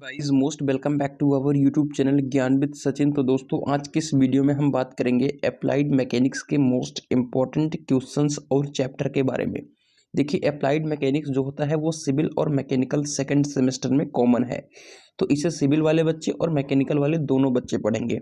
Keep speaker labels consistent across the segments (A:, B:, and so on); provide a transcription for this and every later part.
A: Guys most welcome back to our YouTube channel ज्ञान with Sachin. तो दोस्तों आज के इस वीडियो में हम बात करेंगे अप्लाइड मैकेनिक्स के मोस्ट इम्पॉर्टेंट क्वेश्चंस और चैप्टर के बारे में। देखिए अप्लाइड मैकेनिक्स जो होता है वो सिविल और मैकेनिकल सेकंड सेमेस्टर में कॉमन है, तो इसे सिविल वाले बच्चे और मैकेनिकल वाले दोनों बच्चे पढ़ेंगे।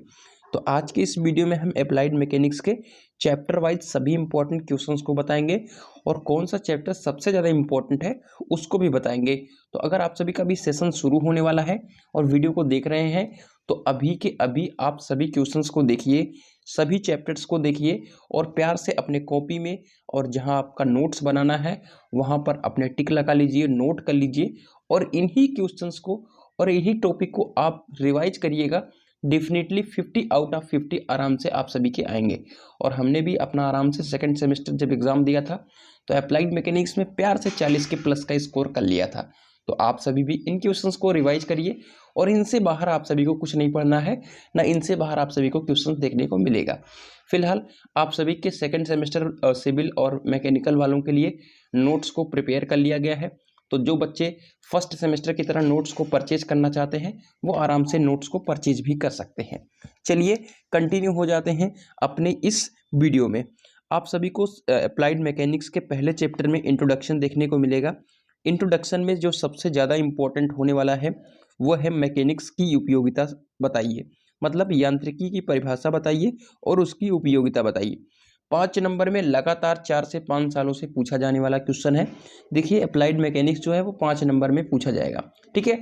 A: तो आज के इस वीडियो में हम अप्लाइड मैकेनिक्स के चैप्टर वाइज सभी इंपॉर्टेंट क्वेश्चंस को बताएंगे और कौन सा चैप्टर सबसे ज़्यादा इंपॉर्टेंट है उसको भी बताएंगे। तो अगर आप सभी का भी सेशन शुरू होने वाला है और वीडियो को देख रहे हैं तो अभी के अभी आप सभी क्वेश्चंस को देखिए, सभी चैप्टर्स को देखिए और प्यार से अपने कॉपी में और जहां आपका नोट्स बनाना है वहां पर अपने टिक लगा लीजिए, नोट कर लीजिए और इन्हीं क्वेश्चंस को और यही टॉपिक को आप रिवाइज करिएगा। डेफिनेटली 50 आउट ऑफ 50 आराम से आप सभी के आएंगे। और हमने भी अपना आराम से सेकंड सेमेस्टर जब एग्ज़ाम दिया था तो अप्लाइड मैकेनिक्स में प्यार से 40 के प्लस का स्कोर कर लिया था। तो आप सभी भी इन क्वेश्चंस को रिवाइज करिए और इनसे बाहर आप सभी को कुछ नहीं पढ़ना है, ना इनसे बाहर आप सभी को क्वेश्चंस देखने को मिलेगा। फिलहाल आप सभी के सेकंड सेमेस्टर सिविल और मैकेनिकल वालों के लिए नोट्स को प्रिपेयर कर लिया गया है। तो जो बच्चे फर्स्ट सेमेस्टर की तरह नोट्स को परचेज करना चाहते हैं वो आराम से नोट्स को परचेज भी कर सकते हैं। चलिए कंटिन्यू हो जाते हैं अपने इस वीडियो में। आप सभी को अप्लाइड मैकेनिक्स के पहले चैप्टर में इंट्रोडक्शन देखने को मिलेगा। इंट्रोडक्शन में जो सबसे ज़्यादा इम्पोर्टेंट होने वाला है वो है मैकेनिक्स की उपयोगिता बताइए, मतलब यांत्रिकी की परिभाषा बताइए और उसकी उपयोगिता बताइए। 5 नंबर में लगातार 4 से 5 सालों से पूछा जाने वाला क्वेश्चन है। देखिए अप्लाइड मैकेनिक्स जो है वो 5 नंबर में पूछा जाएगा, ठीक है।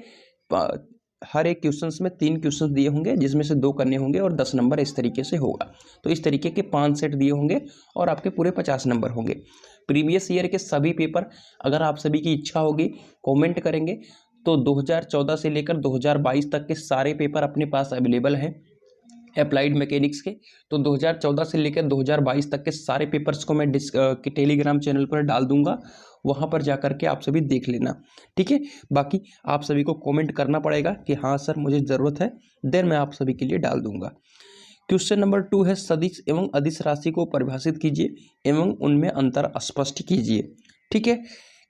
A: हर एक क्वेश्चंस में 3 क्वेश्चंस दिए होंगे जिसमें से 2 करने होंगे और 10 नंबर इस तरीके से होगा। तो इस तरीके के 5 सेट दिए होंगे और आपके पूरे 50 नंबर होंगे। प्रीवियस ईयर के सभी पेपर अगर आप सभी की इच्छा होगी कमेंट करेंगे तो 2014 से लेकर 2022 तक के सारे पेपर अपने पास अवेलेबल हैं अप्लाइड मैकेनिक्स के। तो 2014 से लेकर 2022 तक के सारे पेपर्स को मैं टेलीग्राम चैनल पर डाल दूंगा, वहां पर जाकर के आप सभी देख लेना, ठीक है। बाकी आप सभी को कमेंट करना पड़ेगा कि हाँ सर मुझे ज़रूरत है, देन मैं आप सभी के लिए डाल दूंगा। क्वेश्चन नंबर 2 है सदिश एवं अदिश राशि को परिभाषित कीजिए एवं उनमें अंतर स्पष्ट कीजिए, ठीक है।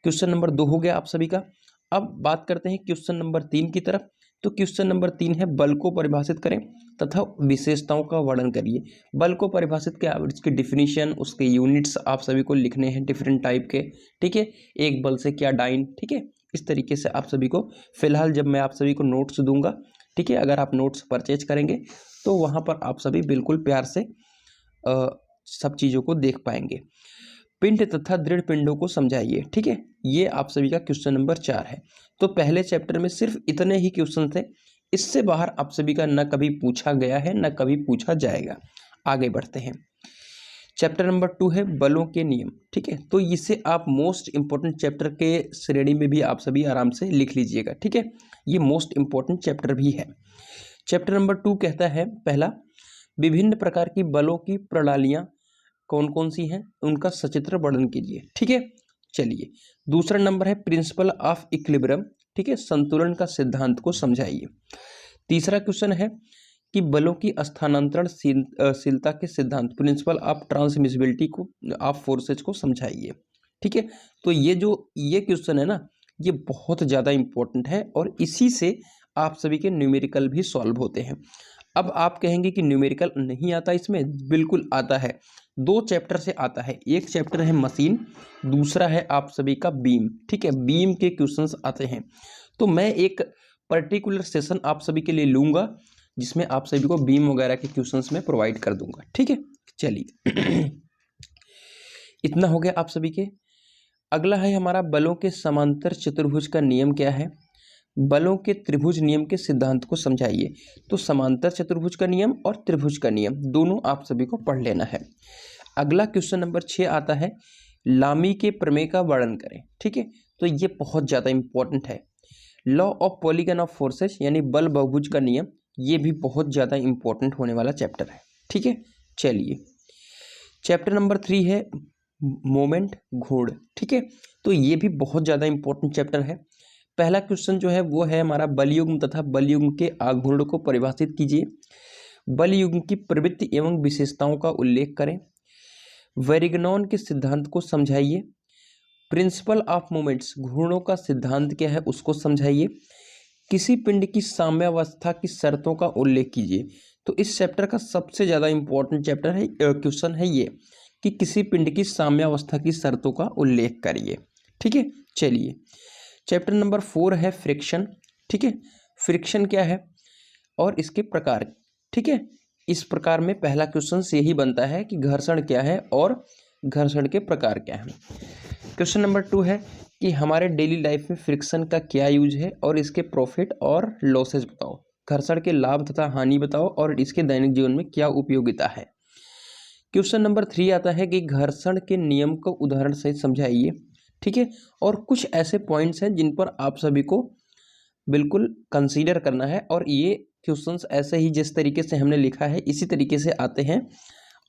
A: क्वेश्चन नंबर 2 हो गया आप सभी का। अब बात करते हैं क्वेश्चन नंबर 3 की तरफ। तो क्वेश्चन नंबर 3 है बल को परिभाषित करें तथा विशेषताओं का वर्णन करिए। बल को परिभाषित क्या, उसकी डिफिनीशन, उसके यूनिट्स आप सभी को लिखने हैं डिफरेंट टाइप के, ठीक है। एक बल से क्या डाइन, ठीक है। इस तरीके से आप सभी को फिलहाल जब मैं आप सभी को नोट्स दूंगा, ठीक है, अगर आप नोट्स परचेज करेंगे तो वहाँ पर आप सभी बिल्कुल प्यार से सब चीज़ों को देख पाएंगे। पिंड तथा दृढ़ पिंडों को समझाइए, ठीक है। ये आप सभी का क्वेश्चन नंबर 4 है। तो पहले चैप्टर में सिर्फ इतने ही क्वेश्चन थे, इससे बाहर आप सभी का न कभी पूछा गया है न कभी पूछा जाएगा। आगे बढ़ते हैं। चैप्टर नंबर 2 है बलों के नियम, ठीक है। तो इसे आप मोस्ट इंपॉर्टेंट चैप्टर के श्रेणी में भी आप सभी आराम से लिख लीजिएगा, ठीक है। ये मोस्ट इंपॉर्टेंट चैप्टर भी है। चैप्टर नंबर 2 कहता है पहला, विभिन्न प्रकार की बलों की प्रणालियां कौन कौन सी हैं उनका सचित्र वर्णन कीजिए, ठीक है। चलिए दूसरा नंबर है प्रिंसिपल ऑफ इक्विलिब्रियम, ठीक है, संतुलन का सिद्धांत को समझाइए। तीसरा क्वेश्चन है कि बलों की स्थानांतरणशीलता के सिद्धांत, प्रिंसिपल ऑफ ट्रांसमिसिबिलिटी को ऑफ फोर्सेज को समझाइए, ठीक है। तो ये क्वेश्चन है ना, ये बहुत ज़्यादा इंपॉर्टेंट है और इसी से आप सभी के न्यूमेरिकल भी सॉल्व होते हैं। अब आप कहेंगे कि न्यूमेरिकल नहीं आता, इसमें बिल्कुल आता है। 2 चैप्टर से आता है, एक चैप्टर है मशीन, दूसरा है आप सभी का बीम, ठीक है। बीम के क्वेश्चंस आते हैं। तो मैं एक पर्टिकुलर सेशन आप सभी के लिए लूंगा जिसमें आप सभी को बीम वगैरह के क्वेश्चंस में प्रोवाइड कर दूंगा, ठीक है। चलिए इतना हो गया आप सभी के। अगला है हमारा बलों के समांतर चतुर्भुज का नियम क्या है। बलों के त्रिभुज नियम के सिद्धांत को समझाइए। तो समांतर चतुर्भुज का नियम और त्रिभुज का नियम दोनों आप सभी को पढ़ लेना है। अगला क्वेश्चन नंबर 6 आता है लामी के प्रमेय का वर्णन करें, ठीक है। तो ये बहुत ज़्यादा इंपॉर्टेंट है। Law of polygon of forces यानी बल बहुभुज का नियम, ये भी बहुत ज़्यादा इंपॉर्टेंट होने वाला चैप्टर है, ठीक है। चलिए चैप्टर नंबर 3 है मोमेंट घूर्ण, ठीक है। तो ये भी बहुत ज़्यादा इंपॉर्टेंट चैप्टर है। पहला क्वेश्चन जो है वो है हमारा बलयुग्म तथा बलयुग्म के आघूर्ण को परिभाषित कीजिए। बलयुग्म की प्रवृत्ति एवं विशेषताओं का उल्लेख करें। वेरिग्नॉन के सिद्धांत को समझाइए। प्रिंसिपल ऑफ मोमेंट्स, घूर्णों का सिद्धांत क्या है उसको समझाइए। किसी पिंड की साम्यावस्था की शर्तों का उल्लेख कीजिए। तो इस चैप्टर का सबसे ज़्यादा इंपॉर्टेंट चैप्टर है, क्वेश्चन है ये कि किसी पिंड की साम्यावस्था की शर्तों का उल्लेख करिए। ठीक है, चलिए चैप्टर नंबर 4 है फ्रिक्शन। ठीक है, फ्रिक्शन क्या है और इसके प्रकार। ठीक है, इस प्रकार में पहला क्वेश्चन यही बनता है कि घर्षण क्या है और घर्षण के प्रकार क्या है। क्वेश्चन नंबर 2 है कि हमारे डेली लाइफ में फ्रिक्शन का क्या यूज है और इसके प्रॉफिट और लॉसेज बताओ। घर्षण के लाभ तथा हानि बताओ और इसके दैनिक जीवन में क्या उपयोगिता है। क्वेश्चन नंबर 3 आता है कि घर्षण के नियम को उदाहरण सहित समझाइए। ठीक है, और कुछ ऐसे पॉइंट्स हैं जिन पर आप सभी को बिल्कुल कंसीडर करना है और ये क्वेश्चंस ऐसे ही जिस तरीके से हमने लिखा है इसी तरीके से आते हैं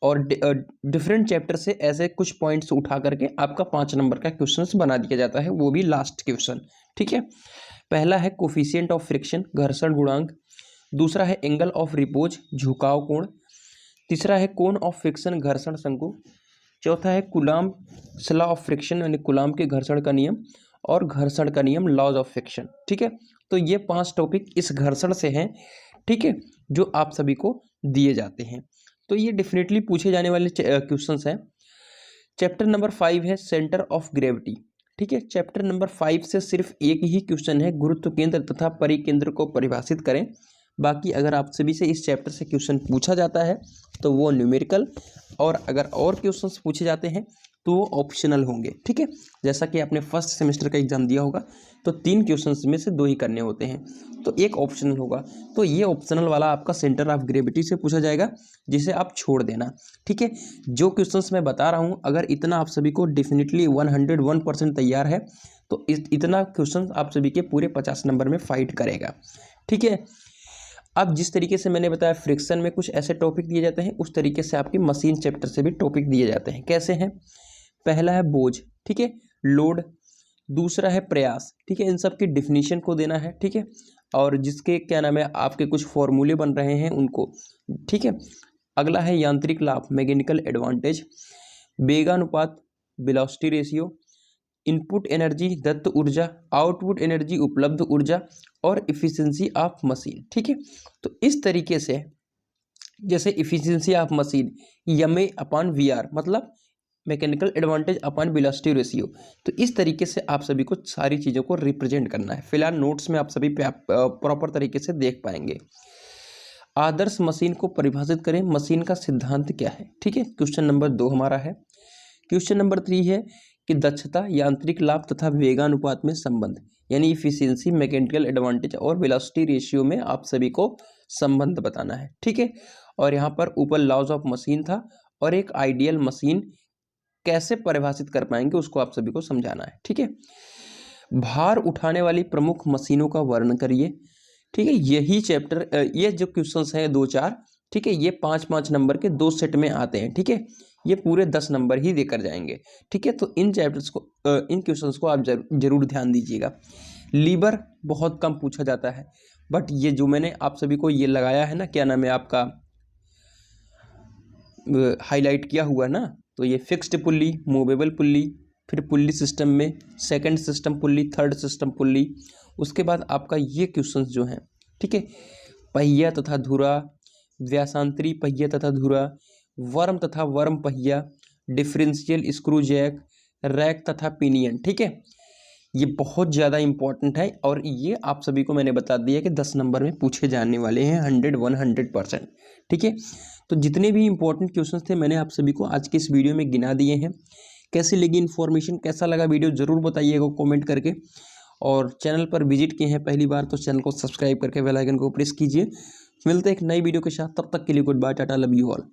A: और डिफरेंट चैप्टर से ऐसे कुछ पॉइंट्स उठा करके आपका 5 नंबर का क्वेश्चंस बना दिया जाता है, वो भी लास्ट क्वेश्चन। ठीक है, पहला है कोफिशिएंट ऑफ फ्रिक्शन, घर्षण गुणांक। दूसरा है एंगल ऑफ रिपोज, झुकाव कोण। तीसरा है कोण ऑफ फ्रिक्शन, घर्षण शंकु। चौथा है कुलाम लॉ ऑफ फ्रिक्शन यानी कुलाम के घर्षण का नियम और घर्षण का नियम, लॉज ऑफ फ्रिक्शन। ठीक है, तो ये 5 टॉपिक इस घर्षण से हैं। ठीक है, जो आप सभी को दिए जाते हैं, तो ये डेफिनेटली पूछे जाने वाले क्वेश्चंस हैं। चैप्टर नंबर 5 है सेंटर ऑफ ग्रेविटी। ठीक है, चैप्टर नंबर 5 से सिर्फ एक ही क्वेश्चन है, गुरुत्व केंद्र तथा परिकेंद्र को परिभाषित करें। बाकी अगर आप सभी से इस चैप्टर से क्वेश्चन पूछा जाता है तो वो न्यूमेरिकल, और अगर और क्वेश्चंस पूछे जाते हैं तो वो ऑप्शनल होंगे। ठीक है, जैसा कि आपने फर्स्ट सेमेस्टर का एग्जाम दिया होगा तो 3 क्वेश्चंस में से 2 ही करने होते हैं, तो एक ऑप्शनल होगा। तो ये ऑप्शनल वाला आपका सेंटर ऑफ ग्रेविटी से पूछा जाएगा, जिसे आप छोड़ देना। ठीक है, जो क्वेश्चंस मैं बता रहा हूँ अगर इतना आप सभी को डेफिनेटली 101% तैयार है तो इतना क्वेश्चन आप सभी के पूरे 50 नंबर में फाइट करेगा। ठीक है, अब जिस तरीके से मैंने बताया फ्रिक्शन में कुछ ऐसे टॉपिक दिए जाते हैं, उस तरीके से आपकी मशीन चैप्टर से भी टॉपिक दिए जाते हैं। कैसे हैं? पहला है बोझ, ठीक है, लोड। दूसरा है प्रयास, ठीक है, इन सब की डिफिनीशन को देना है। ठीक है, और जिसके क्या नाम है आपके कुछ फॉर्मूले बन रहे हैं उनको। ठीक है, अगला है यांत्रिक लाभ, मैकेनिकल एडवांटेज। वेगानुपात, वेलोसिटी रेशियो। इनपुट एनर्जी, दत्त ऊर्जा। आउटपुट एनर्जी, उपलब्ध ऊर्जा। और इफिशिएंसी ऑफ मशीन। ठीक है, तो इस तरीके से जैसे efficiency of machine MA upon V R, मतलब mechanical advantage upon velocity ratio. तो इस तरीके से आप सभी को सारी चीज़ों को रिप्रेजेंट करना है। फिलहाल नोट्स में आप सभी प्रॉपर तरीके से देख पाएंगे। आदर्श मशीन को परिभाषित करें, मशीन का सिद्धांत क्या है। ठीक है, क्वेश्चन नंबर 2 हमारा है। क्वेश्चन नंबर 3 है कि दक्षता, यांत्रिक लाभ तथा वेगानुपात में संबंध, यानी इफिशियंसी, मैकेनिकल एडवांटेज और वेलोसिटी रेशियो में आप सभी को संबंध बताना है। ठीक है, और यहाँ पर ऊपर लॉज ऑफ मशीन था और एक आइडियल मशीन कैसे परिभाषित कर पाएंगे उसको आप सभी को समझाना है। ठीक है, भार उठाने वाली प्रमुख मशीनों का वर्णन करिए। ठीक है, यही चैप्टर ये जो क्वेश्चंस हैं 2-4, ठीक है, ये 5-5 नंबर के 2 सेट में आते हैं। ठीक है, ये पूरे 10 नंबर ही देकर जाएंगे। ठीक है, तो इन चैप्टर्स को इन क्वेश्चंस को आप जरूर ध्यान दीजिएगा। लीवर बहुत कम पूछा जाता है, बट ये जो मैंने आप सभी को ये लगाया है ना, क्या नाम है आपका, हाईलाइट किया हुआ ना, तो ये फिक्स्ड पुल्ली, मूवेबल पुल्ली, फिर पुल्ली सिस्टम में second system pulley, third system pulley. उसके बाद आपका ये क्वेश्चंस जो हैं, ठीक है, पहिया तथा धुरा, व्यासांतरी पहिया तथा धुरा, वर्म तथा वर्म पहिया, डिफरेंशियल स्क्रू जैक, रैक तथा पिनियन। ठीक है, ये बहुत ज़्यादा इंपॉर्टेंट है और ये आप सभी को मैंने बता दिया कि 10 नंबर में पूछे जाने वाले हैं 100-100%। ठीक है, तो जितने भी इंपॉर्टेंट क्वेश्चंस थे मैंने आप सभी को आज के इस वीडियो में गिना दिए हैं। कैसी लगी इन्फॉर्मेशन, कैसा लगा वीडियो, ज़रूर बताइएगा कमेंट करके। और चैनल पर विजिट किए हैं पहली बार तो चैनल को सब्सक्राइब करके बेल आइकन को प्रेस कीजिए। मिलते हैं एक नई वीडियो के साथ, तब तक के लिए good bye, tata, love you all.